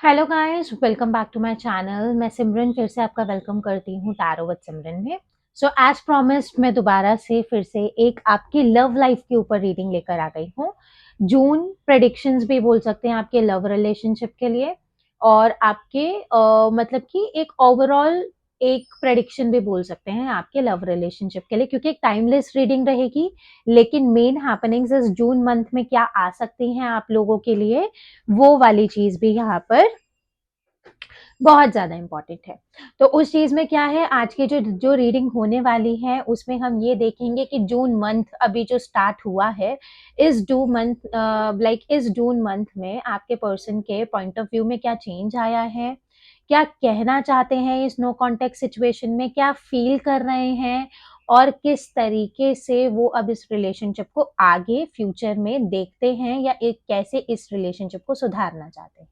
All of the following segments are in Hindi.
Hello guys, welcome back to my channel. मैं सिमरन फिर से आपका वेलकम करती हूँ टैरो विद सिमरन में। सो एज प्रॉमिस्ड मैं दोबारा से फिर से एक आपकी लव लाइफ के ऊपर रीडिंग लेकर आ गई हूँ। जून प्रेडिक्शंस भी बोल सकते हैं आपके लव रिलेशनशिप के लिए, और आपके मतलब कि एक ओवरऑल एक प्रेडिक्शन भी बोल सकते हैं आपके लव रिलेशनशिप के लिए, क्योंकि एक टाइमलेस रीडिंग रहेगी। लेकिन मेन हैपनिंग्स इस जून मंथ में क्या आ सकती हैं आप लोगों के लिए, वो वाली चीज भी यहाँ पर बहुत ज़्यादा इम्पोर्टेंट है। तो उस चीज़ में क्या है, आज की जो जो रीडिंग होने वाली है उसमें हम ये देखेंगे कि जून मंथ अभी जो स्टार्ट हुआ है, इस जून मंथ में आपके पर्सन के पॉइंट ऑफ व्यू में क्या चेंज आया है, क्या कहना चाहते हैं इस नो कॉन्टेक्ट सिचुएशन में, क्या फील कर रहे हैं, और किस तरीके से वो अब इस रिलेशनशिप को आगे फ्यूचर में देखते हैं, या एक कैसे इस रिलेशनशिप को सुधारना चाहते हैं।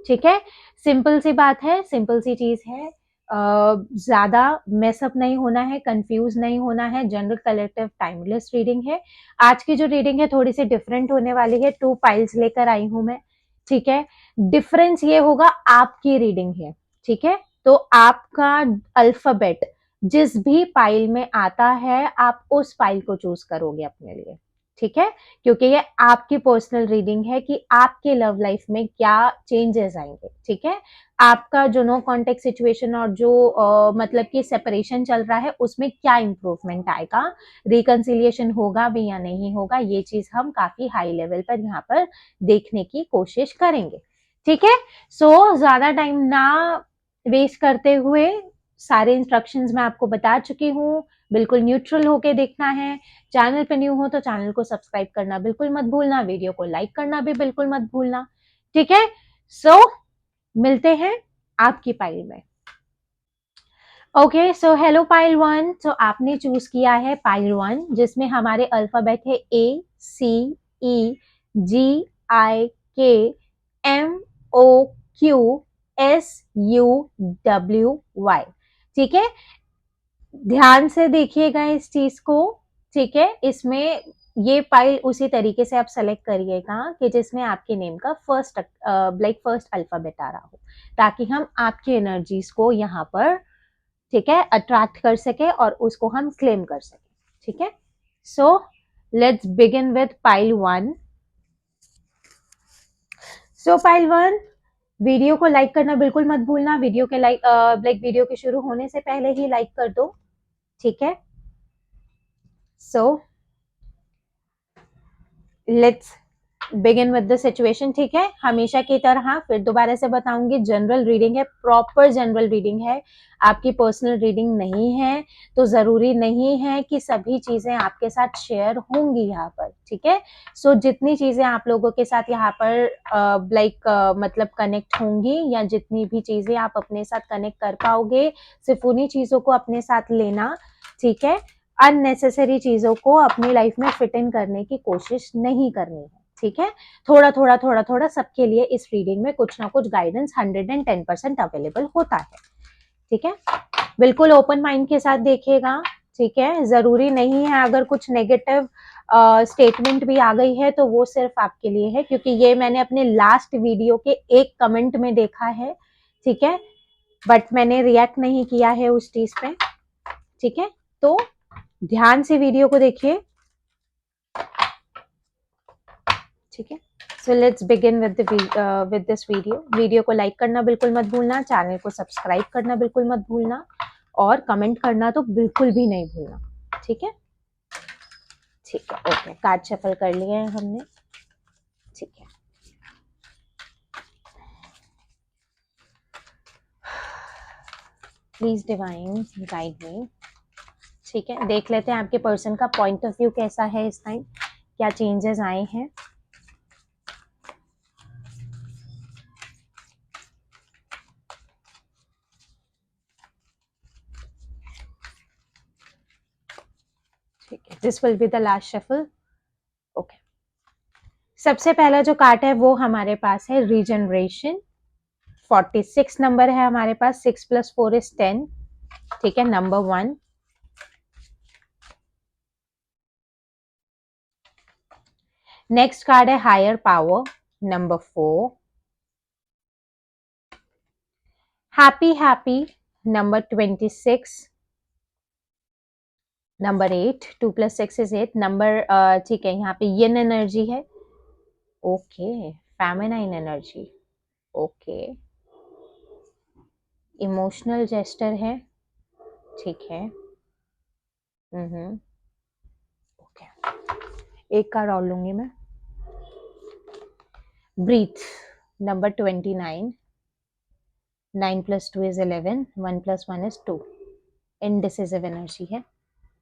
ठीक है। सिंपल सी बात है, सिंपल सी चीज है। ज्यादा मेसअप नहीं होना है, कंफ्यूज नहीं होना है। जनरल कलेक्टिव टाइमलेस रीडिंग है। आज की जो रीडिंग है थोड़ी सी डिफरेंट होने वाली है। 2 फाइल्स लेकर आई हूं मैं। ठीक है। डिफरेंस ये होगा, आपकी रीडिंग है। ठीक है। तो आपका अल्फाबेट जिस भी फाइल में आता है, आप उस फाइल को चूज करोगे अपने लिए। ठीक है। क्योंकि ये आपकी पर्सनल रीडिंग है कि आपके लव लाइफ में क्या चेंजेस आएंगे। ठीक है। आपका जो नो कॉन्टेक्ट सिचुएशन और जो मतलब कि सेपरेशन चल रहा है उसमें क्या इंप्रूवमेंट आएगा, रिकंसिलिएशन होगा भी या नहीं होगा, ये चीज हम काफी हाई लेवल पर यहाँ पर देखने की कोशिश करेंगे। ठीक है। सो ज्यादा टाइम ना वेस्ट करते हुए, सारे इंस्ट्रक्शंस मैं आपको बता चुकी हूँ। बिल्कुल न्यूट्रल होके देखना है। चैनल पे न्यू हो तो चैनल को सब्सक्राइब करना बिल्कुल मत भूलना, वीडियो को लाइक करना भी बिल्कुल मत भूलना। ठीक है। सो मिलते हैं आपकी पाइल में। Okay, so hello pile one. तो आपने चूज किया है पाइल वन, जिसमें हमारे अल्फाबेट है ACEGIKMOQSUWY। ठीक है। ध्यान से देखिएगा इस चीज को। ठीक है। इसमें ये फाइल उसी तरीके से आप सेलेक्ट करिएगा कि जिसमें आपके नेम का फर्स्ट अल्फाबेट आ रहा हो, ताकि हम आपकी एनर्जीज को यहाँ पर, ठीक है, अट्रैक्ट कर सके और उसको हम क्लेम कर सके। ठीक है। So let's begin with pile one. So pile one, video को लाइक करना बिल्कुल मत भूलना। वीडियो के वीडियो के शुरू होने से पहले ही लाइक कर दो। ठीक है। So let's begin with the situation. ठीक है। हमेशा की तरह फिर दोबारा से बताऊंगी, जनरल रीडिंग है, प्रॉपर जनरल रीडिंग है, आपकी पर्सनल रीडिंग नहीं है। तो जरूरी नहीं है कि सभी चीजें आपके साथ शेयर होंगी यहाँ पर। ठीक है। सो जितनी चीजें आप लोगों के साथ यहाँ पर मतलब कनेक्ट होंगी, या जितनी भी चीजें आप अपने साथ कनेक्ट कर पाओगे, सिर्फ उन्हीं चीजों को अपने साथ लेना। ठीक है। अननेसेसरी चीजों को अपनी लाइफ में फिट इन करने की कोशिश नहीं करनी है। ठीक है। थोड़ा थोड़ा सबके लिए इस रीडिंग में कुछ ना कुछ गाइडेंस 110% अवेलेबल होता है। ठीक है। बिल्कुल ओपन माइंड के साथ देखिएगा। ठीक है। जरूरी नहीं है, अगर कुछ नेगेटिव स्टेटमेंट भी आ गई है तो वो सिर्फ आपके लिए है, क्योंकि ये मैंने अपने लास्ट वीडियो के एक कमेंट में देखा है। ठीक है। बट मैंने रिएक्ट नहीं किया है उस चीज पे। ठीक है। तो ध्यान से वीडियो को देखिए। ठीक है। So let's begin with this video. Video को लाइक करना बिल्कुल मत भूलना, चैनल को सब्सक्राइब करना बिल्कुल मत भूलना, और कमेंट करना तो बिल्कुल भी नहीं भूलना। ठीक है। ठीक है। ओके, कार्ड शफल कर लिए हैं हमने। ठीक है। Please divine guide me. ठीक है। देख लेते हैं आपके पर्सन का पॉइंट ऑफ व्यू कैसा है इस टाइम, क्या चेंजेस आए हैं। ठीक है। This will be the last shuffle. Okay. सबसे पहला जो कार्ड है वो हमारे पास है रीजनरेशन। 46 नंबर है हमारे पास। 6+4 is 10। ठीक है। नंबर 1। नेक्स्ट कार्ड है higher power. Number 4। Happy number 26, number 8, 2 + 6 is 8 number. ठीक है, यहाँ पे यिन एनर्जी है। Okay, feminine energy. Okay, emotional jester है। ठीक है। ओके, एक कार्ड और लूंगी मैं। Breath number 29, 9 + 2 is 11, 1 + 1 is 2। Indecisive energy है।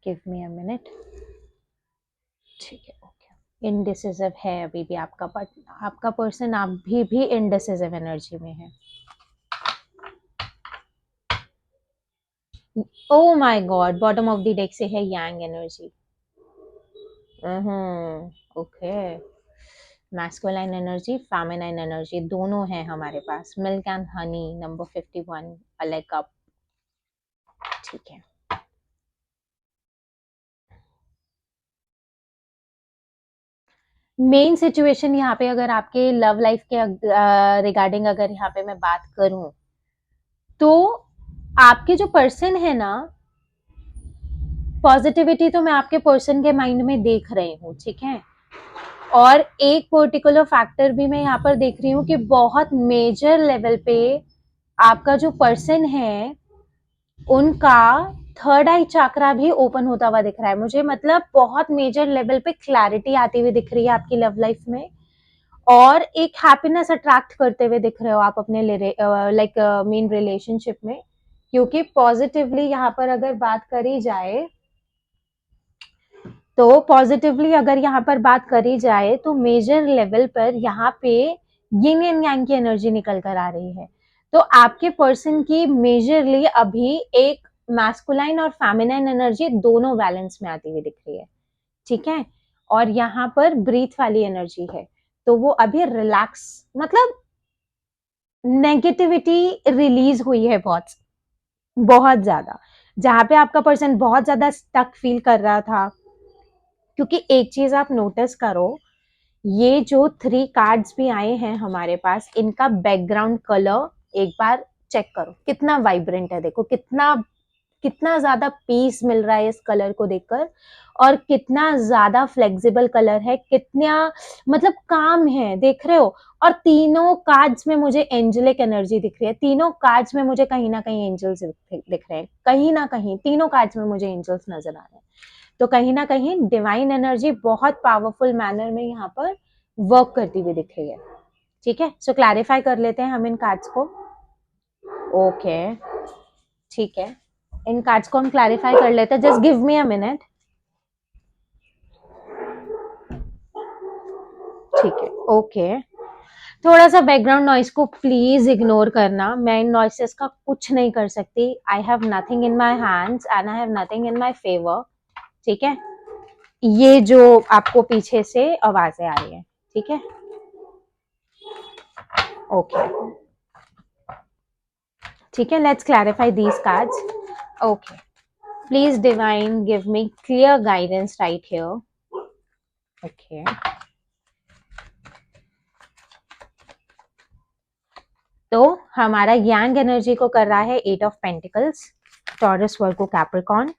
Give me a minute. ठीक है, ओके। इनडिसिसिव है अभी भी आपका आपका पर्सन अभी भी इनडिसिसिव एनर्जी में है। Oh my god, bottom of the deck से है yang energy. Okay, masculine energy, feminine energy दोनों है हमारे पास। मिल्क एंड हनी नंबर 51, अलग कप। ठीक है, मेन सिचुएशन यहाँ पे अगर आपके लव लाइफ के रिगार्डिंग अगर यहाँ पे मैं बात करूं, तो आपके जो पर्सन है ना, पॉजिटिविटी तो मैं आपके पर्सन के माइंड में देख रही हूँ, ठीक है। और एक पर्टिकुलर फैक्टर भी मैं यहाँ पर देख रही हूँ कि बहुत मेजर लेवल पे आपका जो पर्सन है उनका थर्ड आई चक्रा भी ओपन होता हुआ दिख रहा है मुझे। मतलब बहुत मेजर लेवल पे क्लैरिटी आती हुई दिख रही है आपकी लव लाइफ में, और एक हैप्पीनेस अट्रैक्ट करते हुए दिख रहे हो आप अपने लाइक मेन रिलेशनशिप में। क्योंकि पॉजिटिवली यहाँ पर अगर बात करी जाए, तो पॉजिटिवली अगर यहाँ पर बात करी जाए तो मेजर लेवल पर यहाँ पे यिन एंड यांग की एनर्जी निकल कर आ रही है। तो आपके पर्सन की मेजरली अभी एक मैस्कुलाइन और फेमिनाइन एनर्जी दोनों बैलेंस में आती हुई दिख रही है, ठीक है। और यहाँ पर ब्रीथ वाली एनर्जी है, तो वो अभी रिलैक्स, मतलब नेगेटिविटी रिलीज हुई है बहुत बहुत ज्यादा। जहां पे आपका पर्सन बहुत ज्यादा स्टक फील कर रहा था, क्योंकि एक चीज आप नोटिस करो, ये जो 3 कार्ड्स भी आए हैं हमारे पास, इनका बैकग्राउंड कलर एक बार चेक करो कितना वाइब्रेंट है। देखो कितना कितना ज्यादा पीस मिल रहा है इस कलर को देखकर, और कितना ज्यादा फ्लेक्सिबल कलर है, कितना मतलब काम है, देख रहे हो। और तीनों कार्ड्स में मुझे एंजेलिक एनर्जी दिख रही है। तीनों कार्ड्स में मुझे कहीं ना कहीं एंजल्स दिख रहे हैं, कहीं ना कहीं तीनों कार्ड्स में मुझे एंजल्स नजर आ रहे हैं। तो कहीं ना कहीं डिवाइन एनर्जी बहुत पावरफुल मैनर में यहाँ पर वर्क करती हुई दिख रही है, ठीक है। सो क्लैरिफाई कर लेते हैं हम इन कार्ड्स को। ओके, ठीक है, इन कार्ड्स को हम क्लैरिफाई कर लेते हैं। Just give me a minute. ठीक है, ओके। थोड़ा सा बैकग्राउंड नॉइस को प्लीज इग्नोर करना, मैं इन नॉइसेस का कुछ नहीं कर सकती। I have nothing in my hands and I have nothing in my favour, ठीक है। ये जो आपको पीछे से आवाजें आ रही है, ठीक है, ओके, ठीक है। Let's clarify these cards. Okay, please divine give me clear guidance right here. Okay, तो हमारा यांग एनर्जी को कर रहा है 8 of pentacles, Taurus Virgo Capricorn.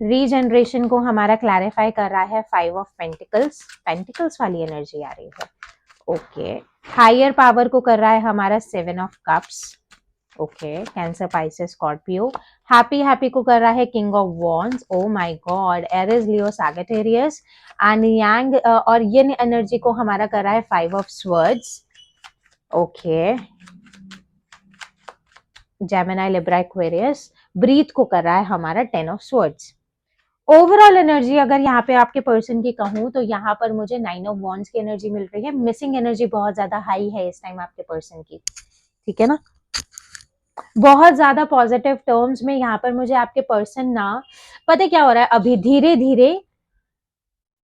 Regeneration को हमारा क्लैरिफाई कर रहा है 5 ऑफ पेंटिकल्स, पेंटिकल्स वाली एनर्जी आ रही है। ओके, हायर पावर को कर रहा है हमारा 7 of cups. Okay, Cancer, Pisces, Scorpio. Happy को कर रहा है king of wands. Oh my God, Aries, Leo, Sagittarius. And yang और यिन एनर्जी को हमारा कर रहा है 5 of swords. Okay, Gemini, Libra, Aquarius. Breath को कर रहा है हमारा 10 ऑफ स्वर्ड्स। ओवरऑल एनर्जी अगर यहाँ पे आपके पर्सन की कहूँ, तो यहाँ पर मुझे 9 ऑफ वॉन्ड्स की एनर्जी मिल रही है। मिसिंग एनर्जी बहुत ज्यादा हाई है इस टाइम आपके पर्सन की, ठीक है ना। बहुत ज्यादा पॉजिटिव टर्म्स में यहाँ पर मुझे आपके पर्सन ना, पता क्या हो रहा है अभी धीरे धीरे।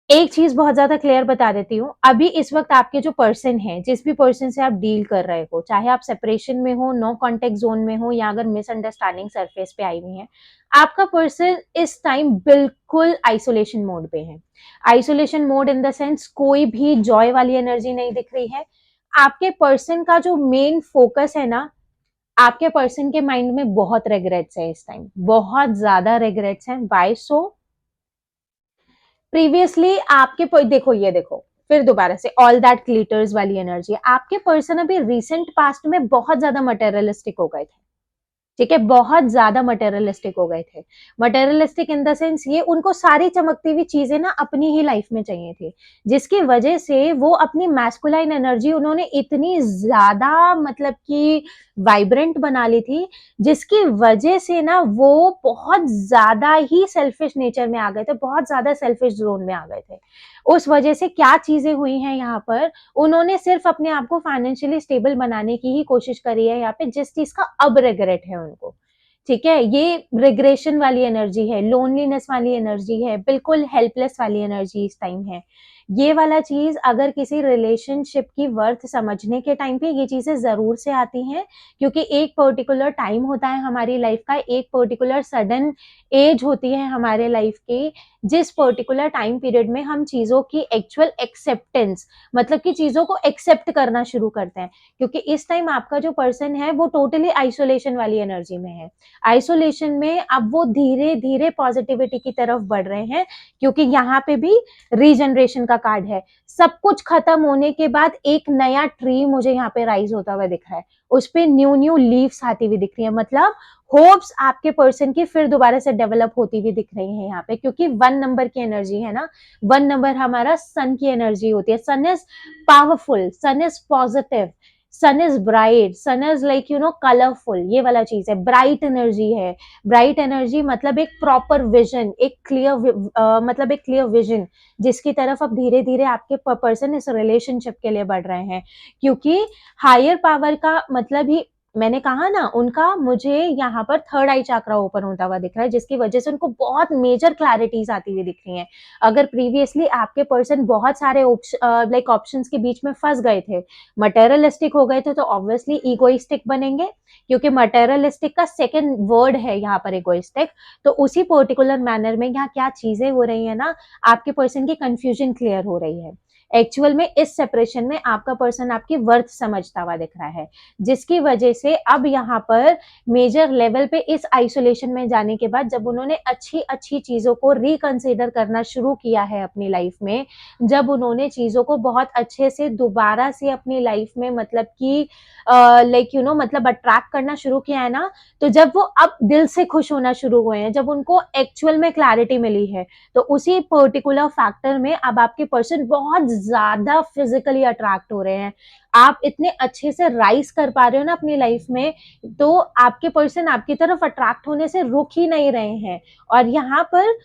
एक चीज बहुत ज्यादा क्लियर बता देती हूँ, अभी इस वक्त आपके जो पर्सन है, जिस भी पर्सन से आप डील कर रहे हो, चाहे आप सेपरेशन में हो, नो कॉन्टेक्ट जोन में हो, या अगर मिसअंडरस्टैंडिंग सरफेस पे आई हुई है, आपका पर्सन इस टाइम बिल्कुल आइसोलेशन मोड पे है। Isolation mode in the sense कोई भी जॉय वाली एनर्जी नहीं दिख रही है। आपके पर्सन का जो मेन फोकस है ना, आपके पर्सन के माइंड में बहुत रिग्रेट्स है इस टाइम, बहुत ज्यादा रिग्रेट्स हैं। Why so? प्रीवियसली आपके देखो, ये देखो, फिर दोबारा से ऑल दैट ग्लिटर्स वाली एनर्जी। आपके पर्सन अभी रिसेंट पास्ट में बहुत ज्यादा मटेरियलिस्टिक हो गए थे, ठीक है, बहुत ज्यादा मटेरियलिस्टिक हो गए थे। मटेरियलिस्टिक इन द सेंस, ये उनको सारी चमकती हुई चीजें ना अपनी ही लाइफ में चाहिए थी, जिसकी वजह से वो अपनी मैस्कुलाइन एनर्जी उन्होंने इतनी ज्यादा मतलब कि वाइब्रेंट बना ली थी, जिसकी वजह से ना वो बहुत ज्यादा ही सेल्फिश नेचर में आ गए थे, बहुत ज्यादा सेल्फिश जोन में आ गए थे। उस वजह से क्या चीजें हुई हैं यहाँ पर, उन्होंने सिर्फ अपने आप को फाइनेंशियली स्टेबल बनाने की ही कोशिश करी है यहाँ पे, जिस चीज का अब रिग्रेट है उनको। ठीक है, ये रिग्रेशन वाली एनर्जी है, लोनलीनेस वाली एनर्जी है, बिल्कुल हेल्पलेस वाली एनर्जी इस टाइम है। ये वाला चीज अगर किसी रिलेशनशिप की वर्थ समझने के टाइम पे ये चीजें जरूर से आती हैं, क्योंकि एक पर्टिकुलर टाइम होता है हमारी लाइफ का, एक पर्टिकुलर सडन एज होती है हमारे लाइफ की, जिस पर्टिकुलर टाइम पीरियड में हम चीजों की एक्चुअल एक्सेप्टेंस, मतलब कि चीजों को एक्सेप्ट करना शुरू करते हैं। क्योंकि इस टाइम आपका जो पर्सन है वो टोटली आइसोलेशन वाली एनर्जी में है। आइसोलेशन में अब वो धीरे धीरे पॉजिटिविटी की तरफ बढ़ रहे हैं, क्योंकि यहाँ पे भी रीजनरेशन का कार्ड है। सब कुछ खत्म होने के बाद एक नया ट्री मुझे यहाँ पे राइज होता हुआ दिख रहा है, उस पे न्यू न्यू लीव्स आती हुई दिख रही है, मतलब होप्स आपके पर्सन की फिर दोबारा से डेवलप होती हुई दिख रही है यहाँ पे, क्योंकि 1 नंबर की एनर्जी है ना। 1 नंबर हमारा सन की एनर्जी होती है। Sun is powerful, sun is positive, sun is bright, sun is like colourful, ये वाला चीज है, ब्राइट एनर्जी है। ब्राइट एनर्जी मतलब एक प्रॉपर विजन, एक क्लियर मतलब एक क्लियर विजन, जिसकी तरफ अब धीरे धीरे आपके पर्सन इस रिलेशनशिप के लिए बढ़ रहे हैं। क्योंकि हायर पावर का मतलब ही, मैंने कहा ना, उनका मुझे यहाँ पर थर्ड आई चक्रा ओपन होता हुआ दिख रहा है, जिसकी वजह से उनको बहुत मेजर क्लैरिटीज आती हुई दिख रही हैं। अगर प्रीवियसली आपके पर्सन बहुत सारे लाइक ऑप्शंस के बीच में फंस गए थे, मटेरियलिस्टिक हो गए थे, तो ऑब्वियसली इगोइस्टिक बनेंगे, क्योंकि मटेरियलिस्टिक का सेकेंड वर्ड है यहाँ पर इगोइस्टिक। तो उसी पर्टिकुलर मैनर में यहाँ क्या चीजें हो रही है ना, आपके पर्सन की कंफ्यूजन क्लियर हो रही है। एक्चुअल में इस सेपरेशन में आपका पर्सन आपकी वर्थ समझता हुआ दिख रहा है, जिसकी वजह से अब यहाँ पर मेजर लेवल पे इस आइसोलेशन में जाने के बाद, जब उन्होंने अच्छी अच्छी चीजों को रिकंसिडर करना शुरू किया है अपनी लाइफ में, जब उन्होंने चीजों को बहुत अच्छे से दोबारा से अपनी लाइफ में मतलब कि मतलब अट्रैक्ट करना शुरू किया है ना, तो जब वो अब दिल से खुश होना शुरू हुए हैं, जब उनको एक्चुअल में क्लैरिटी मिली है, तो उसी पर्टिकुलर फैक्टर में अब आपके पर्सन बहुत ज्यादा फिजिकली अट्रैक्ट हो रहे हैं। आप इतने अच्छे से राइज कर पा रहे हो ना अपनी लाइफ में, तो आपके पर्सन आपकी तरफ अट्रैक्ट होने से रुक ही नहीं रहे हैं। और यहाँ पर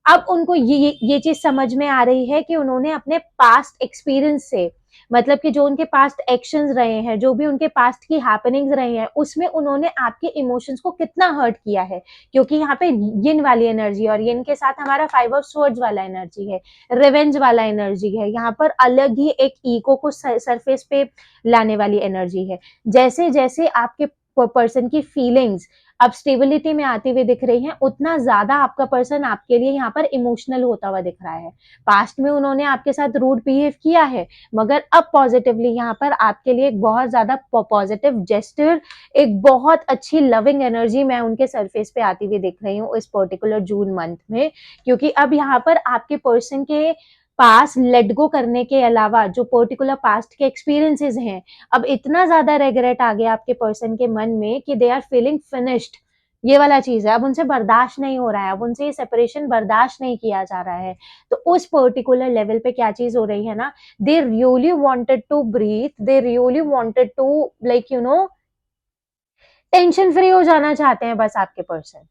अब उनको ये चीज समझ में आ रही है कि उन्होंने अपने पास्ट एक्सपीरियंस से, मतलब कि जो उनके पास्ट एक्शंस रहे हैं, जो भी उनके पास्ट की हैपनिंग्स रही हैं, उसमें उन्होंने आपके इमोशंस को कितना हर्ट किया है। क्योंकि यहाँ पे यिन वाली एनर्जी, और यिन के साथ हमारा 5 ऑफ स्वॉर्ड्स वाला एनर्जी है, रिवेंज वाला एनर्जी है, यहाँ पर अलग ही एक ईगो को सरफेस पे लाने वाली एनर्जी है। जैसे जैसे आपके पर्सन की फीलिंग्स अब स्टेबिलिटी में आती हुई दिख रही हैं, उतना ज्यादा आपका पर्सन आपके लिए यहाँ पर इमोशनल होता हुआ दिख रहा है। पास्ट में उन्होंने आपके साथ रूड बिहेव किया है, मगर अब पॉजिटिवली यहाँ पर आपके लिए एक बहुत ज्यादा पॉजिटिव जेस्टर, एक बहुत अच्छी लविंग एनर्जी मैं उनके सरफेस पे आती हुई दिख रही हूँ इस पर्टिकुलर जून मंथ में। क्योंकि अब यहाँ पर आपके पर्सन के पास लेट गो करने के अलावा जो पर्टिकुलर पास्ट के एक्सपीरियंसेस हैं, अब इतना ज्यादा रेगरेट आ गया आपके पर्सन के मन में कि दे आर फीलिंग फिनिश्ड। ये वाला चीज है, अब उनसे बर्दाश्त नहीं हो रहा है, अब उनसे ये सेपरेशन बर्दाश्त नहीं किया जा रहा है। तो उस पर्टिकुलर लेवल पे क्या चीज हो रही है ना, they really wanted to breathe, they really wanted to tension free हो जाना चाहते हैं बस आपके पर्सन।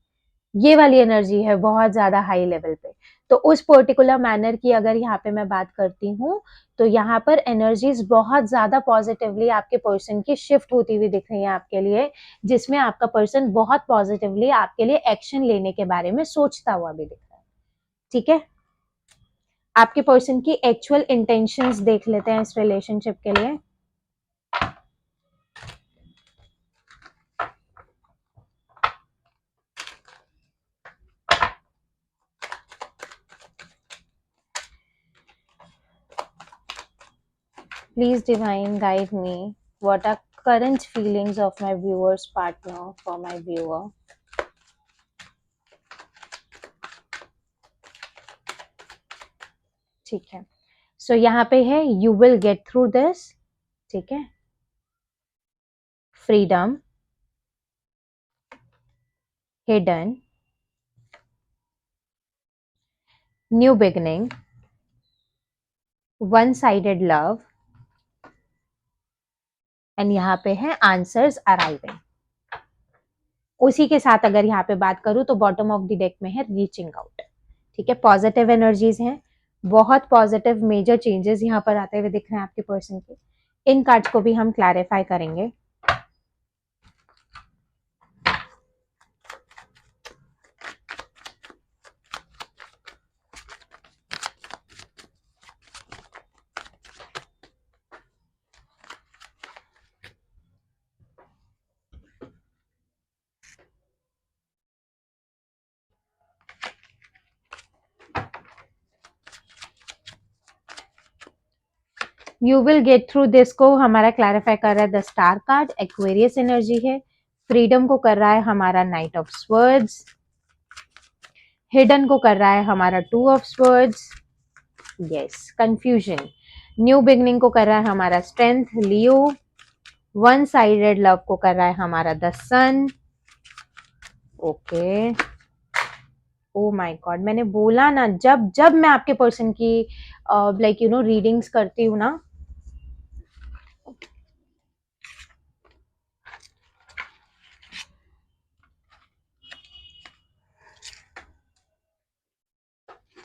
ये वाली एनर्जी है बहुत ज्यादा हाई लेवल पे। तो उस पर्टिकुलर मैनर की अगर यहाँ पे मैं बात करती हूँ, तो यहाँ पर एनर्जीज बहुत ज्यादा पॉजिटिवली आपके पर्सन की शिफ्ट होती हुई दिख रही है आपके लिए, जिसमें आपका पर्सन बहुत पॉजिटिवली आपके लिए एक्शन लेने के बारे में सोचता हुआ भी दिख रहा है। ठीक है, आपके पर्सन की एक्चुअल इंटेंशंस देख लेते हैं इस रिलेशनशिप के लिए। Please divine guide me. What are current feelings of my viewer's partner for my viewer. ठीक है, सो यहाँ पे है you will get through this, ठीक है, freedom, hidden, new beginning, one sided love, and यहाँ पे है आंसर्स अराइविंग। उसी के साथ अगर यहाँ पे बात करूं तो बॉटम ऑफ द डेक में है रीचिंग आउट, ठीक है, पॉजिटिव एनर्जीज हैं, बहुत पॉजिटिव मेजर चेंजेस यहाँ पर आते हुए दिख रहे हैं आपके पर्सन के। इन कार्ड्स को भी हम क्लैरिफाई करेंगे। You will get through this को हमारा क्लैरिफाई कर रहा है the star card, Aquarius energy है। फ्रीडम को कर रहा है हमारा नाइट ऑफ स्वर्ड्स, हिडन को कर रहा है हमारा two of swords, yes, confusion. New beginning को कर रहा है हमारा strength, Leo. One sided love को कर रहा है हमारा the sun, okay. Oh my God, मैंने बोला ना, जब जब मैं आपके पर्सन की लाइक यू नो रीडिंग्स करती हूँ ना,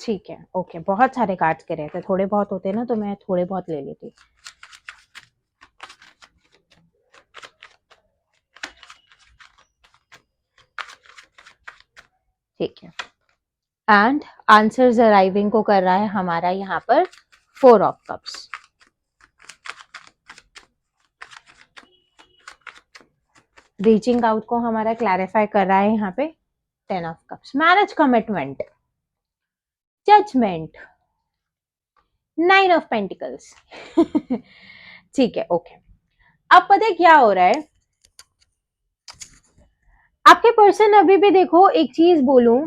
ठीक है, ओके, बहुत सारे कार्ड्स के रहते, थोड़े बहुत होते ना तो मैं थोड़े बहुत ले लेती। ठीक है, एंड आंसर्स अराइविंग को कर रहा है हमारा यहाँ पर 4 ऑफ कप्स। रीचिंग आउट को हमारा क्लैरिफाई कर रहा है यहाँ पे 10 of cups. Marriage commitment, judgement, 9 of pentacles. ठीक है, ओके। अब पता है क्या हो रहा है, आपके पर्सन अभी भी, देखो एक चीज बोलूं,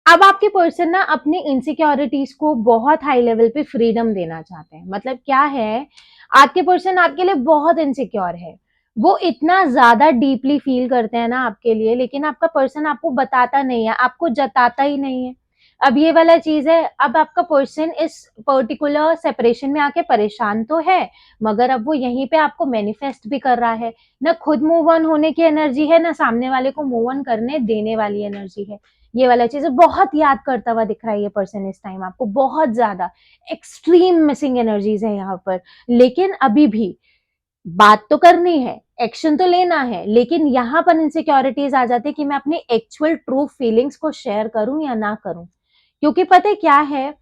अब आपके पर्सन ना अपनी इनसिक्योरिटीज को बहुत हाई लेवल पे फ्रीडम देना चाहते हैं। मतलब क्या है, आपके पर्सन आपके लिए बहुत इनसिक्योर है, वो इतना ज्यादा डीपली फील करते हैं ना आपके लिए, लेकिन आपका पर्सन आपको बताता नहीं है, आपको जताता ही नहीं है। अब ये वाला चीज है, अब आपका पर्सन इस पर्टिकुलर सेपरेशन में आके परेशान तो है, मगर अब वो यहीं पे आपको मैनिफेस्ट भी कर रहा है। ना खुद मूव ऑन होने की एनर्जी है, ना सामने वाले को मूव ऑन करने देने वाली एनर्जी है। ये वाला चीज बहुत याद करता हुआ दिख रहा है ये पर्सन इस टाइम आपको, बहुत ज्यादा एक्सट्रीम मिसिंग एनर्जीज है यहाँ पर। लेकिन अभी भी बात तो करनी है, एक्शन तो लेना है, लेकिन यहाँ पर इनसिक्योरिटीज आ जाती है कि मैं अपनी एक्चुअल ट्रू फीलिंग्स को शेयर करूं या ना करूं। क्योंकि पता है क्या है,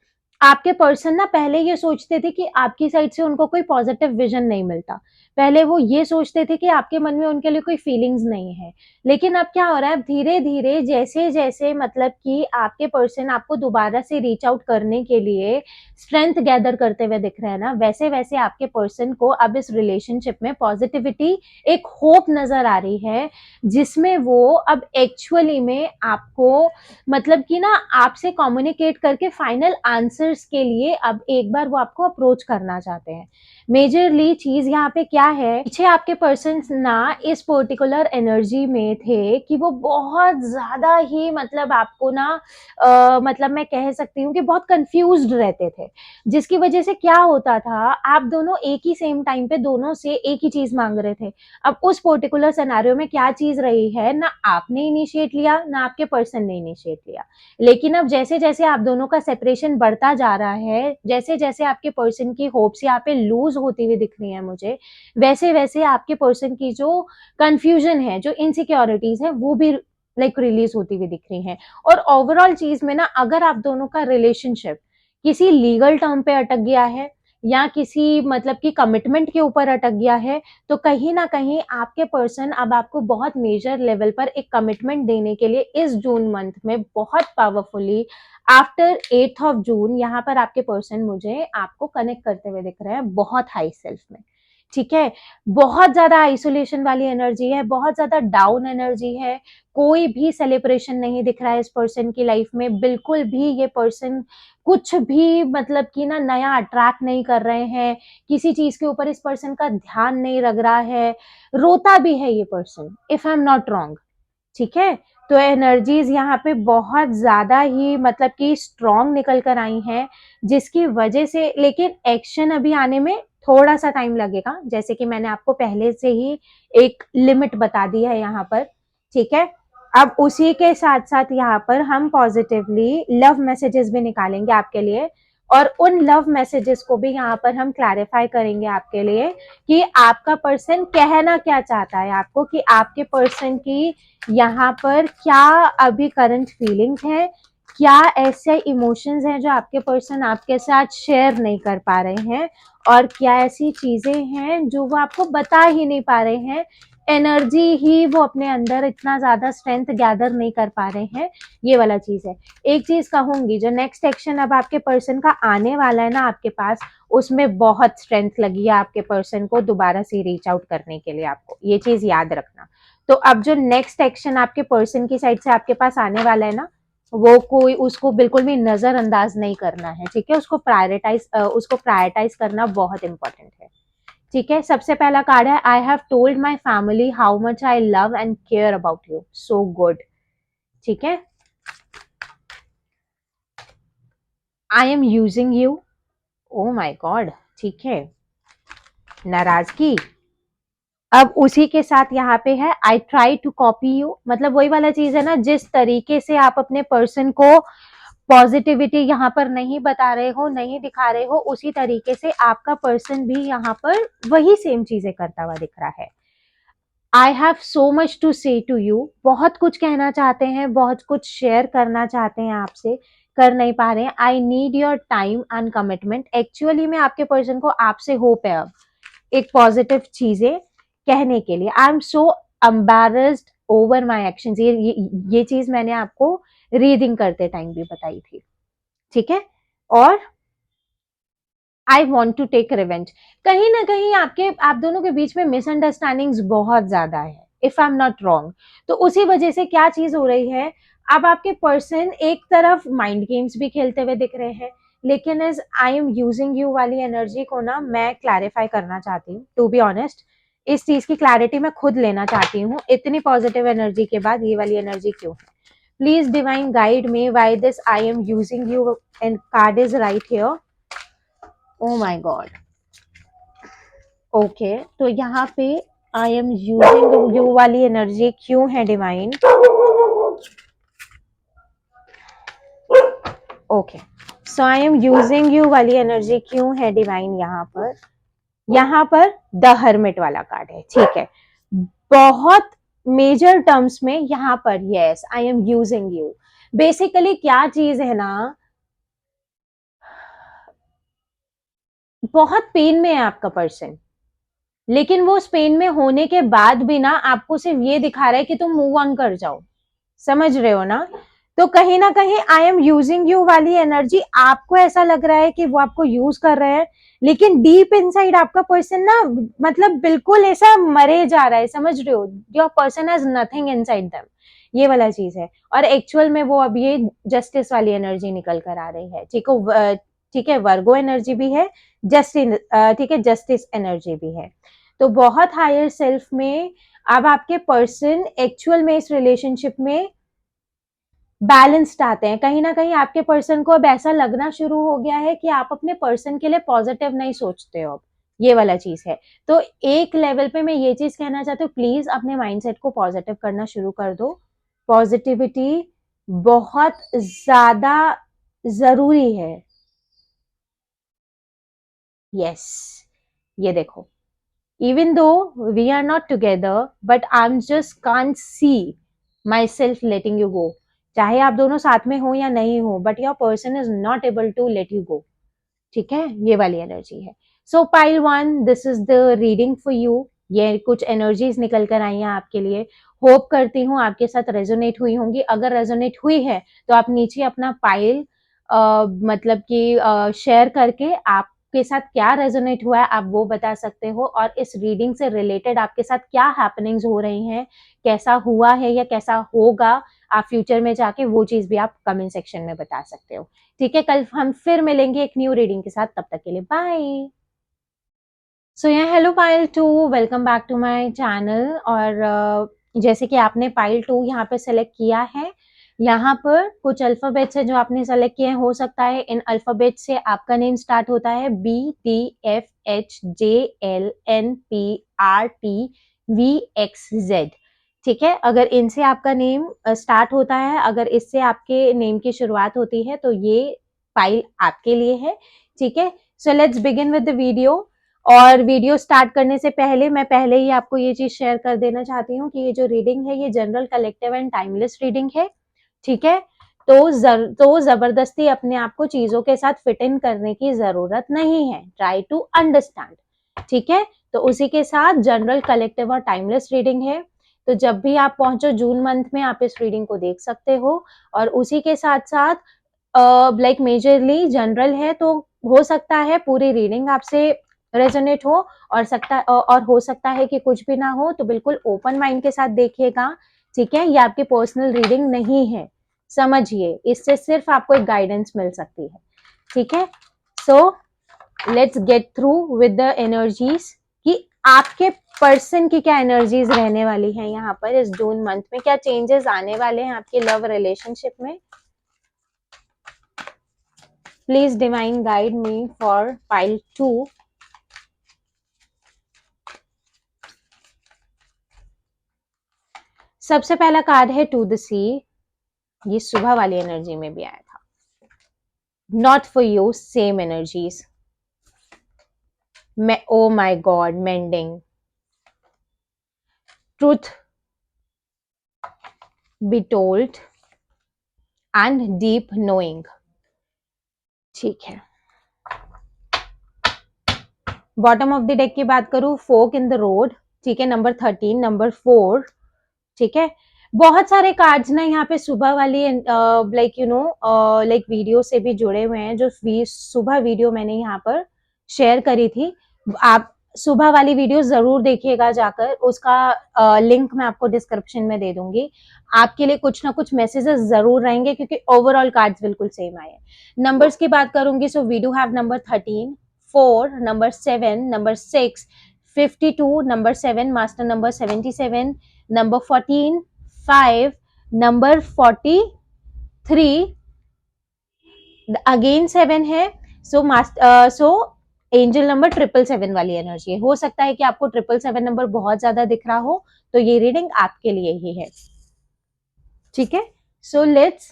आपके पर्सन ना पहले ये सोचते थे कि आपकी साइड से उनको कोई पॉजिटिव विजन नहीं मिलता। पहले वो ये सोचते थे कि आपके मन में उनके लिए कोई फीलिंग्स नहीं है। लेकिन अब क्या हो रहा है, धीरे धीरे जैसे जैसे मतलब कि आपके पर्सन आपको दोबारा से रीच आउट करने के लिए स्ट्रेंथ गैदर करते हुए दिख रहे हैं ना, वैसे वैसे आपके पर्सन को अब इस रिलेशनशिप में पॉजिटिविटी, एक होप नजर आ रही है, जिसमें वो अब एक्चुअली में आपको मतलब कि ना आपसे कम्युनिकेट करके फाइनल आंसर्स के लिए अब एक बार वो आपको अप्रोच करना चाहते हैं। मेजरली चीज यहाँ पे क्या है, पीछे आपके पर्सन ना इस पर्टिकुलर एनर्जी में थे कि वो बहुत ज्यादा ही मतलब आपको ना मतलब मैं कह सकती हूँ कि बहुत कंफ्यूज्ड रहते थे, जिसकी वजह से क्या होता था, आप दोनों एक ही सेम टाइम पे दोनों से एक ही चीज मांग रहे थे। अब उस पर्टिकुलर सिनेरियो में क्या चीज रही है, ना आपने इनिशिएट लिया ना आपके पर्सन ने इनिशिएट लिया। लेकिन अब जैसे जैसे आप दोनों का सेपरेशन बढ़ता जा रहा है, जैसे जैसे आपके पर्सन की होप्स यहाँ पे लूज होती हुई दिख रही है मुझे, वैसे वैसे आपके पर्सन की जो कंफ्यूजन है, जो इनसिक्योरिटीज है, वो भी लाइक रिलीज होती हुई दिख रही है। और ओवरऑल चीज में ना, अगर आप दोनों का रिलेशनशिप किसी लीगल टर्म पे अटक गया है, या किसी मतलब कि कमिटमेंट के ऊपर अटक गया है, तो कहीं न कहीं आपके पर्सन अब आपको बहुत मेजर लेवल पर एक कमिटमेंट देने के लिए इस जून मंथ में बहुत powerfully after 8th of June यहाँ पर आपके पर्सन मुझे आपको कनेक्ट करते हुए दिख रहे हैं बहुत हाई सेल्फ में, ठीक है? बहुत ज़्यादा आइसोलेशन वाली एनर्जी है, बहुत ज़्यादा डाउन एनर्जी है, कोई भी सेलिब्रेशन नहीं दिख रहा है इस पर्सन की लाइफ में, बिल्कुल भी ये पर्सन कुछ भी मतलब कि ना नया अट्रैक्ट नहीं कर रहे हैं, किसी चीज़ के ऊपर इस पर्सन का ध्यान नहीं लग रहा है, रोता भी है ये person, if I am not wrong, ठीक है? तो एनर्जीज़ यहाँ पे बहुत ज़्यादा ही मतलब कि स्ट्रॉन्ग निकल कर आई हैं, जिसकी वजह से लेकिन एक्शन अभी आने में थोड़ा-सा टाइम लगेगा, जैसे कि मैंने आपको पहले से ही एक लिमिट बता दी है यहाँ पर, ठीक है? अब उसी के साथ-साथ यहाँ पर हम पॉज़िटिवली लव मैसेजेस भी निकालेंगे आपके लिए और उन लव मैसेजेस को भी यहाँ पर हम क्लैरिफ़ाई करेंगे आपके लिए कि आपका पर्सन कहना क्या चाहता है आपको, कि आपके पर्सन की यहाँ पर क्या अभी करंट फीलिंग्स हैं, क्या ऐसे इमोशंस हैं जो आपके पर्सन आपके साथ शेयर नहीं कर पा रहे हैं और क्या ऐसी चीजें हैं जो वो आपको बता ही नहीं पा रहे हैं, एनर्जी ही वो अपने अंदर इतना ज्यादा स्ट्रेंथ गैदर नहीं कर पा रहे हैं, ये वाला चीज है। एक चीज कहूंगी, जो नेक्स्ट एक्शन अब आपके पर्सन का आने वाला है ना आपके पास, उसमें बहुत स्ट्रेंथ लगी है आपके पर्सन को दोबारा से रीच आउट करने के लिए, आपको ये चीज याद रखना। तो अब जो नेक्स्ट एक्शन आपके पर्सन की साइड से आपके पास आने वाला है ना, वो कोई उसको बिल्कुल भी नजरअंदाज नहीं करना है, ठीक है? उसको प्रायोरिटाइज करना बहुत इंपॉर्टेंट है, ठीक है? सबसे पहला कार्ड है, I have told my family how much I love and care about you, so good, ठीक है? I am using you, oh my God, ठीक है? नाराजगी। अब उसी के साथ यहाँ पे है, I try to copy you, मतलब वही वाला चीज है ना, जिस तरीके से आप अपने पर्सन को पॉजिटिविटी यहाँ पर नहीं बता रहे हो, नहीं दिखा रहे हो, उसी तरीके से आपका पर्सन भी यहाँ पर वही सेम चीजें करता हुआ दिख रहा है। I have so much to say to you, बहुत कुछ कहना चाहते हैं, बहुत कुछ शेयर करना चाहते हैं आपसे, कर नहीं पा रहे हैं। I need your time and commitment, actually में आपके पर्सन को आपसे होप है अब एक पॉजिटिव चीजें कहने के लिए। I am so embarrassed over my action, ये चीज मैंने आपको रीडिंग करते टाइम भी बताई थी, ठीक है? और I want to take revenge, कहीं ना कहीं आप दोनों के बीच में मिसअंडरस्टैंडिंग्स बहुत ज्यादा है, if I am not wrong. तो उसी वजह से क्या चीज हो रही है, अब आपके पर्सन एक तरफ माइंड गेम्स भी खेलते हुए दिख रहे हैं, लेकिन इस आई एम यूजिंग यू वाली एनर्जी को ना मैं क्लैरिफाई करना चाहती हूँ, टू बी ऑनेस्ट। इस चीज की क्लैरिटी मैं खुद लेना चाहती हूँ, इतनी पॉजिटिव एनर्जी के बाद ये वाली एनर्जी क्यों है? Please divine guide me why this I am using you and card is right here. O my God, okay, तो यहाँ पे आई एम यूजिंग यू वाली एनर्जी क्यों है divine? Okay, so I am using you वाली एनर्जी क्यों है डिवाइन यहाँ पर द हर्मिट वाला कार्ड है, ठीक है? बहुत मेजर टर्म्स में यहाँ पर yes I am using you, basically क्या चीज है ना, बहुत पेन में है आपका पर्सन, लेकिन वो उस पेन में होने के बाद भी ना आपको सिर्फ ये दिखा रहा है कि तुम मूव ऑन कर जाओ, समझ रहे हो ना? तो कहीं ना कहीं आई एम यूजिंग यू वाली एनर्जी, आपको ऐसा लग रहा है कि वो आपको यूज कर रहे हैं, लेकिन डीप इनसाइड आपका पर्सन ना मतलब बिल्कुल ऐसा मरे जा रहा है, समझ रहे हो? Your person has nothing inside them, ये वाला चीज है। और एक्चुअल में वो अब ये जस्टिस वाली एनर्जी निकल कर आ रही है, ठीक है? वर्गो एनर्जी भी है, जस्टिस, ठीक है, जस्टिस एनर्जी भी है। तो बहुत हायर सेल्फ में अब आपके पर्सन एक्चुअल में इस रिलेशनशिप में बैलेंस्ड आते हैं, कहीं ना कहीं आपके पर्सन को अब ऐसा लगना शुरू हो गया है कि आप अपने पर्सन के लिए पॉजिटिव नहीं सोचते हो अब, ये वाला चीज है। तो एक लेवल पे मैं ये चीज कहना चाहती हूँ, प्लीज अपने माइंडसेट को पॉजिटिव करना शुरू कर दो, पॉजिटिविटी बहुत ज्यादा जरूरी है। यस, ये देखो, even though we are not together but I'm just can't see myself letting you go, चाहे आप दोनों साथ में हो या नहीं हो, but your person is not able to let you go, ठीक है, ये वाली एनर्जी है। सो pile 1, this is the reading for you. ये कुछ एनर्जीज निकल कर आई हैं आपके लिए। होप करती हूँ आपके साथ रेजोनेट हुई होंगी। अगर रेजोनेट हुई है तो आप नीचे अपना पाइल मतलब कि शेयर करके आपके साथ क्या रेजोनेट हुआ है आप वो बता सकते हो, और इस रीडिंग से रिलेटेड आपके साथ क्या हैपनिंग्स हो रही हैं, कैसा हुआ है या कैसा होगा आप फ्यूचर में जाके, वो चीज भी आप कमेंट सेक्शन में बता सकते हो। ठीक है, कल हम फिर मिलेंगे एक न्यू रीडिंग के साथ, तब तक के लिए bye. So yeah hello Payal 2, welcome back to my channel. और जैसे कि आपने पाइल 2 यहाँ पे सेलेक्ट किया है, यहाँ पर कुछ अल्फाबेट्स है जो आपने सेलेक्ट किए हैं। हो सकता है इन अल्फाबेट से आपका नेम स्टार्ट होता है BTFHJLNPRTVXZ। ठीक है, अगर इनसे आपका नेम स्टार्ट होता है, अगर इससे आपके नेम की शुरुआत होती है, तो ये फाइल आपके लिए है। ठीक है, so let's begin with the video. और वीडियो स्टार्ट करने से पहले मैं पहले ही आपको ये चीज शेयर कर देना चाहती हूँ कि ये जो रीडिंग है ये general, collective and timeless reading है। ठीक है, तो जबरदस्ती अपने आप को चीजों के साथ फिट इन करने की जरूरत नहीं है। Try to understand. ठीक है, तो उसी के साथ जनरल, कलेक्टिव और टाइमलेस रीडिंग है। तो जब भी आप पहुंचो जून मंथ में, आप इस रीडिंग को देख सकते हो। और उसी के साथ साथ लाइक मेजरली जनरल है, तो हो सकता है पूरी रीडिंग आपसे रेजोनेट हो, और हो सकता है कि कुछ भी ना हो, तो बिल्कुल ओपन माइंड के साथ देखिएगा। ठीक है, ये आपकी पर्सनल रीडिंग नहीं है, समझिए, इससे सिर्फ आपको एक गाइडेंस मिल सकती है। ठीक है, so let's get through with the energies कि आपके पर्सन की क्या एनर्जीज रहने वाली हैं यहाँ पर इस जून मंथ में, क्या चेंजेस आने वाले हैं आपके लव रिलेशनशिप में। Please divine guide me for pile 2। सबसे पहला कार्ड है टू द सी। ये सुबह वाली एनर्जी में भी आया था। Not for you, same energies. Oh my God, mending, truth be told and deep knowing. ठीक है, बॉटम ऑफ द डेक की बात करूं, फोक इन द रोड। ठीक है, नंबर 13, नंबर 4। ठीक है, बहुत सारे कार्ड्स ना यहाँ पे सुबह वाली like you know like video से भी जुड़े हुए हैं। जो सुबह वीडियो मैंने यहाँ पर शेयर करी थी, आप सुबह वाली वीडियो जरूर देखिएगा जाकर, उसका लिंक मैं आपको डिस्क्रिप्शन में दे दूंगी। आपके लिए कुछ ना कुछ मैसेजेस जरूर रहेंगे, क्योंकि ओवरऑल कार्ड्स बिल्कुल सेम आए हैं। नंबर्स की बात करूंगी, so we do have number 13, 4, number 7, number 6, 52, number 7, master number 77, number 14, 5, number 43, again 7 है। सो एंजल नंबर 777 वाली एनर्जी है। हो सकता है कि आपको 777 नंबर बहुत ज्यादा दिख रहा हो, तो ये रीडिंग आपके लिए ही है। ठीक है, so let's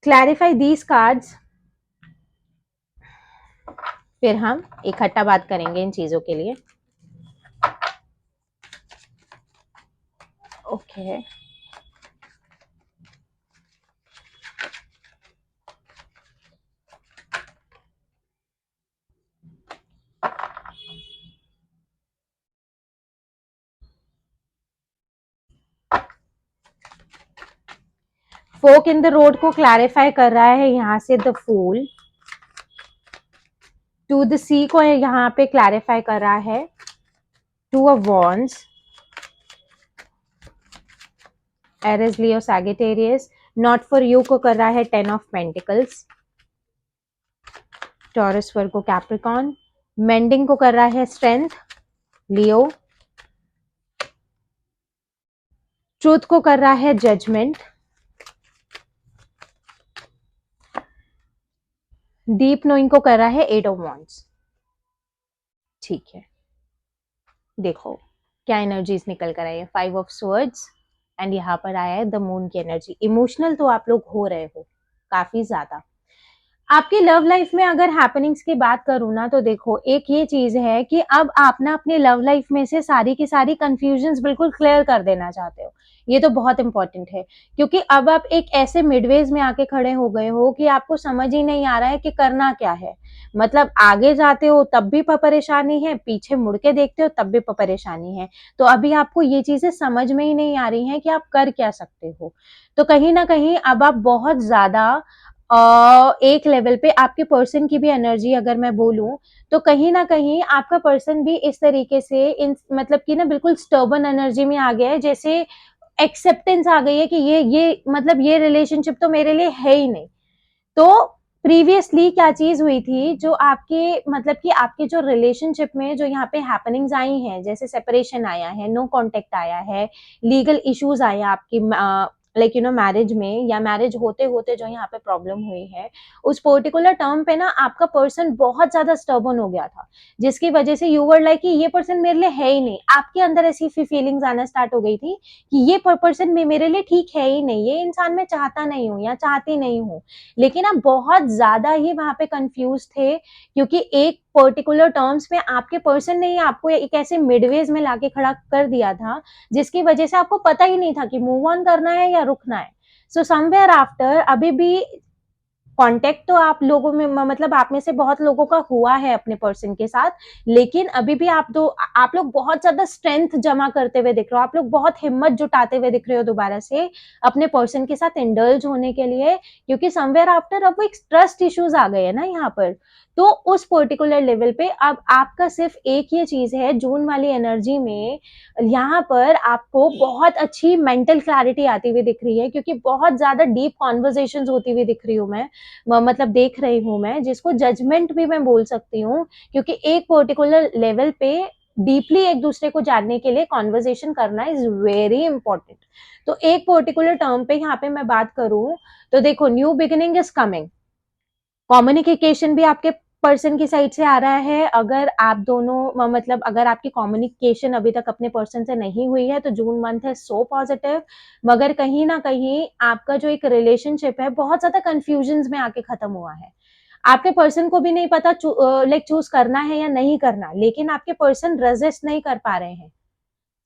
clarify these cards, फिर हम इकट्ठा बात करेंगे इन चीजों के लिए। Okay, fork in the road को क्लैरिफाई कर रहा है यहां से the fool. To the sea को यहाँ पे क्लैरिफाई कर रहा है two of wands, Aries, Leo, Sagittarius. Not for you को कर रहा है 10 of pentacles, Taurus, Virgo, Capricorn. Mending को कर रहा है स्ट्रेंथ, लियो। ट्रूथ को कर रहा है जजमेंट, डीप नोइंग को कर रहा है 8 ऑफ वॉन्ड्स। ठीक है, देखो क्या एनर्जीज निकल कर आई है, 5 ऑफ स्वर्ड्स, एंड यहाँ पर आया है द मून की एनर्जी। इमोशनल तो आप लोग हो रहे हो काफी ज्यादा। आपकी लव लाइफ में अगर हैपनिंग्स की बात करूं ना, तो देखो एक ये चीज है कि अब आप ना अपने लव लाइफ में से सारी की सारी कंफ्यूजन्स बिल्कुल क्लियर कर देना चाहते हो। ये तो बहुत इंपॉर्टेंट है, क्योंकि अब आप एक ऐसे मिडवेज में आके खड़े हो गए हो कि आपको समझ ही नहीं आ रहा है कि करना क्या है। मतलब आगे जाते हो तब भी परेशानी है, पीछे मुड़ के देखते हो तब भी परेशानी है। तो अभी आपको ये चीजें समझ में ही नहीं आ रही हैं कि आप कर क्या सकते हो। तो कहीं ना कहीं अब आप बहुत ज्यादा एक लेवल पे आपके पर्सन की भी एनर्जी अगर मैं बोलूं, तो कहीं ना कहीं आपका पर्सन भी इस तरीके से इन मतलब कि ना बिल्कुल स्टर्बन एनर्जी में आ गया है, जैसे एक्सेप्टेंस आ गई है कि ये मतलब ये रिलेशनशिप तो मेरे लिए है ही नहीं। तो प्रीवियसली क्या चीज हुई थी, जो आपके मतलब कि आपके जो रिलेशनशिप में जो यहाँ पे हैपनिंग्स आई हैं, जैसे सेपरेशन आया है, नो कांटेक्ट आया है, लीगल इश्यूज आए हैं आपकी लाइक मैरिज में, या मैरिज होते होते जो यहाँ पे प्रॉब्लम हुई है, उस पर्टिकुलर टर्म पे ना आपका पर्सन बहुत ज्यादा स्टर्बन हो गया था, जिसकी वजह से यू वर लाइक कि ये पर्सन मेरे लिए है ही नहीं। आपके अंदर ऐसी फीलिंग्स आना स्टार्ट हो गई थी कि ये पर्सन मेरे लिए ठीक है ही नहीं, ये इंसान मैं चाहता नहीं हूँ या चाहती नहीं हूँ। लेकिन आप बहुत ज्यादा ही वहां पे कंफ्यूज थे, क्योंकि एक पर्टिकुलर टर्म्स में आपके पर्सन ने आपको एक ऐसे मिडवेज में लाके खड़ा कर दिया था, जिसकी वजह से आपको पता ही नहीं था कि मूव ऑन करना है या रुकना है। सो समवेयर आफ्टर अभी भी कांटेक्ट तो आप लोगों में मतलब आप में से बहुत लोगों का हुआ है अपने पर्सन के साथ, लेकिन अभी भी आप लोग बहुत ज्यादा स्ट्रेंथ जमा करते हुए दिख रहे हो, आप लोग बहुत हिम्मत जुटाते हुए दिख रहे हो दोबारा से अपने पर्सन के साथ इंडल्ज होने के लिए, क्योंकि समवेयर आफ्टर अब वो एक ट्रस्ट इश्यूज आ गए हैं ना यहाँ पर। तो उस पर्टिकुलर लेवल पे अब आपका सिर्फ एक ये चीज है, जून वाली एनर्जी में यहाँ पर आपको बहुत अच्छी मेंटल क्लैरिटी आती हुई दिख रही है, क्योंकि बहुत ज्यादा डीप कॉन्वर्जेशन होती हुई दिख रही हूँ मैं, मतलब देख रही हूँ मैं, जिसको जजमेंट भी मैं बोल सकती हूँ, क्योंकि एक पर्टिकुलर लेवल पे डीपली एक दूसरे को जानने के लिए कॉन्वर्जेशन करना इज वेरी इंपॉर्टेंट। तो एक पर्टिकुलर टर्म पे यहाँ पे मैं बात करूं, तो देखो new beginning is coming, communication भी आपके पर्सन की साइड से आ रहा है। अगर आप दोनों मतलब अगर आपकी कम्युनिकेशन अभी तक अपने पर्सन से नहीं हुई है, तो जून मंथ है सो पॉजिटिव। मगर कहीं ना कहीं आपका जो एक रिलेशनशिप है बहुत ज्यादा कंफ्यूजन में आके खत्म हुआ है। आपके पर्सन को भी नहीं पता लाइक चूज करना है या नहीं करना, लेकिन आपके पर्सन रेजिस्ट नहीं कर पा रहे हैं,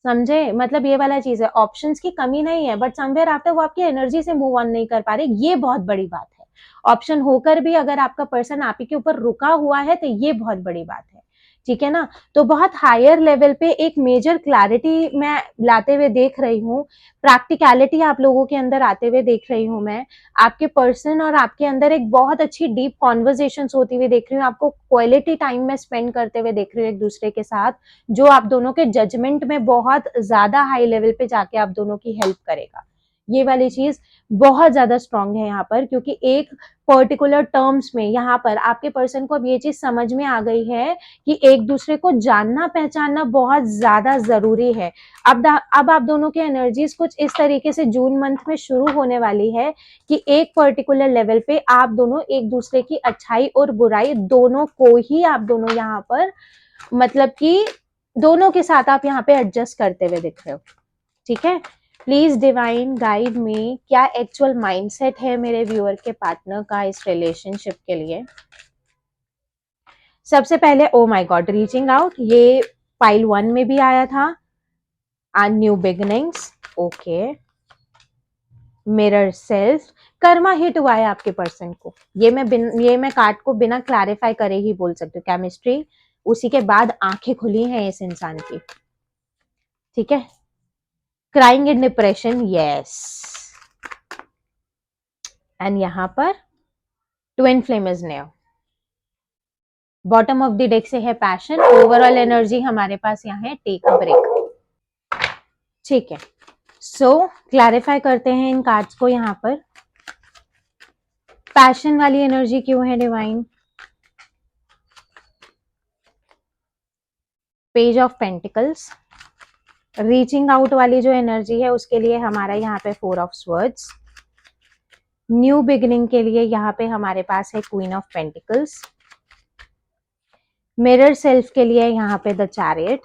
समझे? मतलब ये वाला चीज है, ऑप्शंस की कमी नहीं है, बट समवेयर आफ्टर वो आपकी एनर्जी से मूव ऑन नहीं कर पा रहे, ये बहुत बड़ी बात है। ऑप्शन होकर भी अगर आपका पर्सन आप ही के ऊपर रुका हुआ है, तो ये बहुत बड़ी बात है। ठीक है ना? तो बहुत हायर लेवल पे एक मेजर क्लैरिटी मैं लाते हुए देख रही हूँ, प्रैक्टिकलिटी आप लोगों के अंदर आते हुए देख रही हूँ मैं। आपके पर्सन और आपके अंदर एक बहुत अच्छी डीप कॉन्वर्जेशन होती हुई देख रही हूँ, आपको क्वालिटी टाइम में स्पेंड करते हुए देख रही हूँ एक दूसरे के साथ, जो आप दोनों के जजमेंट में बहुत ज्यादा हाई लेवल पे जाके आप दोनों की हेल्प करेगा। ये वाली चीज बहुत ज्यादा स्ट्रांग है यहाँ पर, क्योंकि एक पर्टिकुलर टर्म्स में यहाँ पर आपके पर्सन को अब ये चीज समझ में आ गई है कि एक दूसरे को जानना पहचानना बहुत ज्यादा जरूरी है। अब आप दोनों की एनर्जीज कुछ इस तरीके से जून मंथ में शुरू होने वाली है कि एक पर्टिकुलर लेवल पे आप दोनों एक दूसरे की अच्छाई और बुराई दोनों को ही आप दोनों यहाँ पर मतलब कि दोनों के साथ आप यहाँ पे एडजस्ट करते हुए दिख रहे हो। ठीक है? प्लीज डिवाइन गाइड मी, क्या एक्चुअल माइंडसेट है मेरे व्यूअर के पार्टनर का इस रिलेशनशिप के लिए। सबसे पहले ओ माय गॉड, रीचिंग आउट, ये पाइल 1 में भी आया था, new beginnings, okay, mirror self, Karma hit हुआ है आपके पर्सन को, ये मैं कार्ड को बिना क्लैरिफाई करे ही बोल सकती हूँ, केमिस्ट्री, उसी के बाद आंखें खुली हैं इस इंसान की। ठीक है? Crying in depression, yes, and यहां पर twin flame is near, bottom of the deck से है पैशन, ओवरऑल एनर्जी हमारे पास यहाँ है टेक अ ब्रेक। ठीक है, सो क्लैरिफाई करते हैं इन कार्ड्स को। यहाँ पर पैशन वाली एनर्जी क्यों है divine? Page of pentacles, reaching out वाली जो एनर्जी है उसके लिए हमारा यहाँ पे 4 ऑफ स्वर्ड्स, न्यू बिगिनिंग के लिए यहाँ पे हमारे पास है queen of pentacles, mirror self के लिए यहाँ पे द चैरियट,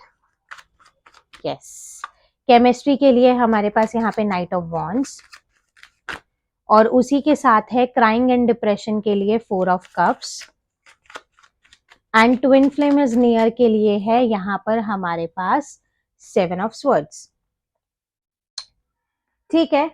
यस, केमिस्ट्री के लिए हमारे पास यहाँ पे नाइट ऑफ वॉन्ड्स, और उसी के साथ है क्राइंग एंड डिप्रेशन के लिए 4 of cups, and twin flame is near के लिए है यहाँ पर हमारे पास 7 ऑफ स्वर्ड्स। ठीक है?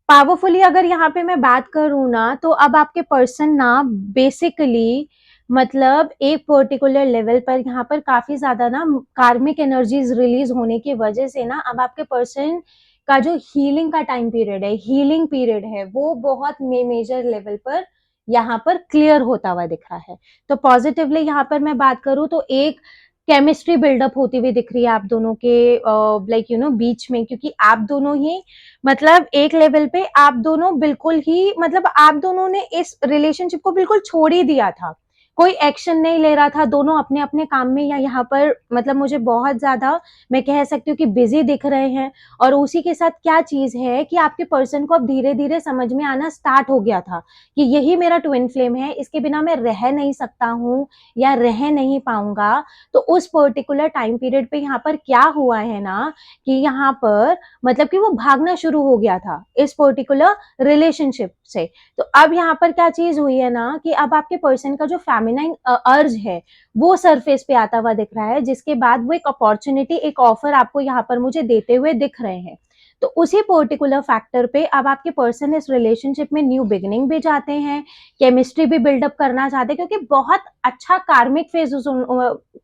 पावरफुली अगर यहाँ पे मैं बात करूँ ना, तो अब आपके पर्सन ना बेसिकली मतलब एक पर्टिकुलर लेवल पर यहाँ पर काफ़ी ज़्यादा ना कार्मिक एनर्जीज़ रिलीज़ होने की वजह से ना अब आपके पर्सन का जो हीलिंग का टाइम पीरियड है, हीलिंग पीरियड है, वो बहुत मेजर लेवल पर यहाँ पर क्लियर होता हुआ दिख रहा है। तो पॉज़िटिवली यहाँ पर मैं बात करूँ तो एक केमिस्ट्री बिल्डअप होती हुई दिख रही है आप दोनों के लाइक बीच में, क्योंकि आप दोनों ही मतलब एक लेवल पे आप दोनों बिल्कुल ही मतलब आप दोनों ने इस रिलेशनशिप को बिल्कुल छोड़ ही दिया था। कोई एक्शन नहीं ले रहा था, दोनों अपने-अपने काम में या यहाँ पर मतलब मुझे बहुत ज़्यादा मैं कह सकती हूँ कि बिज़ी दिख रहे हैं। और उसी के साथ क्या चीज़ है कि आपके पर्सन को अब धीरे-धीरे समझ में आना स्टार्ट हो गया था कि यही मेरा ट्विन फ्लेम है, इसके बिना मैं रह नहीं सकता हूँ या रह नहीं पाऊँगा। तो उस पर्टिकुलर टाइम पीरियड पे यहाँ पर क्या हुआ है ना कि यहाँ पर मतलब कि वो भागना शुरू हो गया था इस पर्टिकुलर रिलेशनशिप से। तो अब यहाँ पर क्या चीज़ हुई है ना कि अब आपके पर्सन का जो फेमिनाइन अर्ज है, वो सरफेस पे आता हुआ दिख रहा है, जिसके बाद वो एक अपॉर्च्युनिटी, एक ऑफर आपको यहाँ पर मुझे देते हुए दिख रहे हैं। तो उसी पर्टिकुलर फैक्टर पे अब आपके पर्सन इस रिलेशनशिप में न्यू बिगिनिंग भी चाहते हैं, केमिस्ट्री भी बिल्डअप करना चाहते हैं, क्योंकि बहुत अच्छा कार्मिक फेज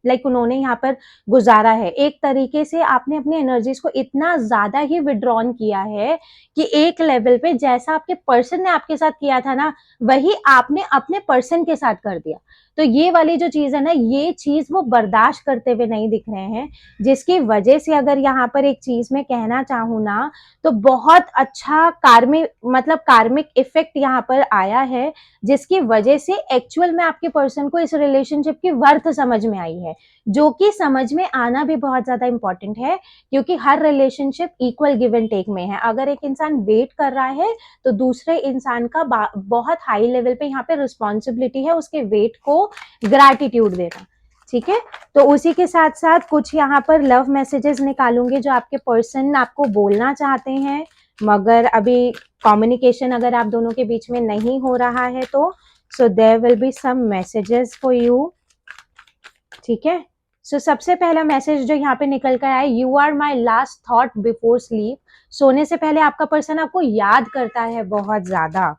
लाइक उन्होंने यहाँ पर गुजारा है। एक तरीके से आपने अपनी एनर्जीज को इतना ज्यादा ही विड्रॉन किया है कि एक लेवल पे जैसा आपके पर्सन ने आपके साथ किया था ना, वही आपने अपने पर्सन के साथ कर दिया। तो ये वाली जो चीज है ना, ये चीज वो बर्दाश्त करते हुए नहीं दिख रहे हैं, जिसकी वजह से अगर यहाँ पर एक चीज मैं कहना चाहूँ ना, तो बहुत अच्छा कार्मिक मतलब कार्मिक इफेक्ट यहाँ पर आया है, जिसकी वजह से एक्चुअल में आपके पर्सन को इस रिलेशनशिप की वर्थ समझ में आई है, जो कि समझ में आना भी बहुत ज्यादा इंपॉर्टेंट है, क्योंकि हर relationship equal give and take में है। अगर एक इंसान वेट कर रहा है तो दूसरे इंसान का बहुत हाई लेवल पे यहाँ पे रिस्पॉन्सिबिलिटी है उसके वेट को ग्रैटिट्यूड देना। ठीक है, तो उसी के साथ साथ कुछ यहाँ पर लव मैसेजेस निकालूंगी जो आपके पर्सन आपको बोलना चाहते हैं, मगर अभी कम्युनिकेशन अगर आप दोनों के बीच में नहीं हो रहा है तो so there will be some messages for you. ठीक है, सो सबसे पहला मैसेज जो यहाँ पे निकल कर आया, you are my last thought before sleep. सोने से पहले आपका पर्सन आपको याद करता है बहुत ज्यादा।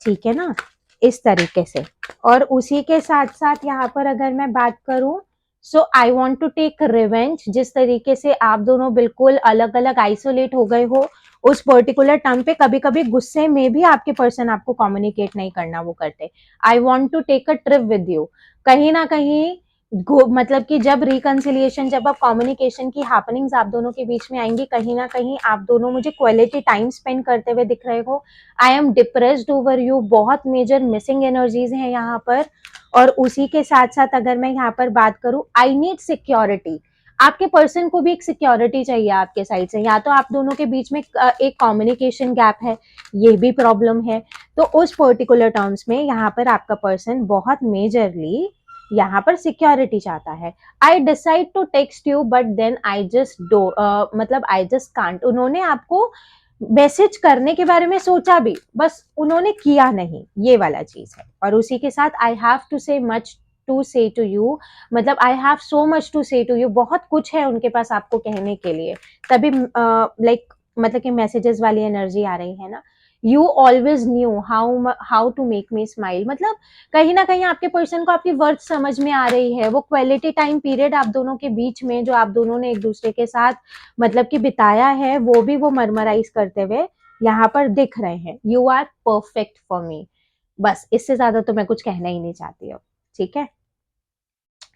ठीक है ना, इस तरीके से। और उसी के साथ साथ यहाँ पर अगर मैं बात करूं, so I want to take revenge. जिस तरीके से आप दोनों बिल्कुल अलग अलग आइसोलेट हो गए हो उस पर्टिकुलर टाइम पे, कभी कभी गुस्से में भी आपके पर्सन आपको कम्युनिकेट नहीं करना वो करते। I want to take a trip with you. कहीं ना कहीं मतलब कि जब रिकंसिलिएशन, जब अब कम्युनिकेशन की हैपनिंग्स आप दोनों के बीच में आएंगी, कहीं ना कहीं आप दोनों मुझे क्वालिटी टाइम स्पेंड करते हुए दिख रहे हो। I am depressed over you, बहुत मेजर मिसिंग एनर्जीज हैं यहाँ पर। और उसी के साथ साथ अगर मैं यहाँ पर बात करूं, आई नीड सिक्योरिटी। आपके पर्सन को भी एक सिक्योरिटी चाहिए आपके साइड से, या तो आप दोनों के बीच में एक कम्युनिकेशन गैप है, ये भी प्रॉब्लम है। तो उस पर्टिकुलर टर्म्स में यहाँ पर आपका पर्सन बहुत मेजरली यहाँ पर सिक्योरिटी चाहता है। I decide to text you but then I just do मतलब आई जस्ट कांट। उन्होंने आपको मैसेज करने के बारे में सोचा भी, बस उन्होंने किया नहीं, ये वाला चीज है। और उसी के साथ I have to say much to say to you, मतलब I have so much to say to you, बहुत कुछ है उनके पास आपको कहने के लिए, तभी लाइक मतलब कि मैसेजेस वाली एनर्जी आ रही है ना। You always knew how to make me smile, मतलब कहीं ना कहीं आपके पर्सन को आपकी वर्थ समझ में आ रही है। वो क्वालिटी टाइम पीरियड आप दोनों के बीच में जो आप दोनों ने एक दूसरे के साथ मतलब कि बिताया है, वो भी वो मरमराइज करते हुए यहाँ पर दिख रहे हैं। You are perfect for me, बस इससे ज्यादा तो मैं कुछ कहना ही नहीं चाहती अब। ठीक है,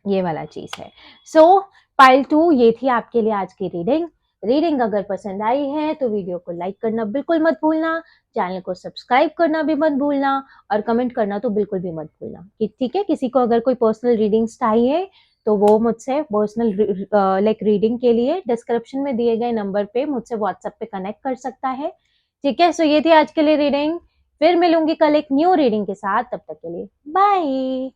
ये वाला चीज है। सो पाइल 2 ये थी आपके लिए आज की रीडिंग। रीडिंग अगर पसंद आई है तो वीडियो को लाइक करना बिल्कुल मत भूलना, चैनल को सब्सक्राइब करना भी मत भूलना, और कमेंट करना तो बिल्कुल भी मत भूलना। ठीक है, किसी को अगर कोई पर्सनल रीडिंग्स चाहिए तो वो मुझसे पर्सनल लाइक रीडिंग के लिए डिस्क्रिप्शन में दिए गए नंबर पे मुझसे व्हाट्सएप पे कनेक्ट कर सकता है। ठीक है, सो ये थी आज के लिए रीडिंग। फिर मिलूंगी कल एक न्यू रीडिंग के साथ, तब तक के लिए बाय।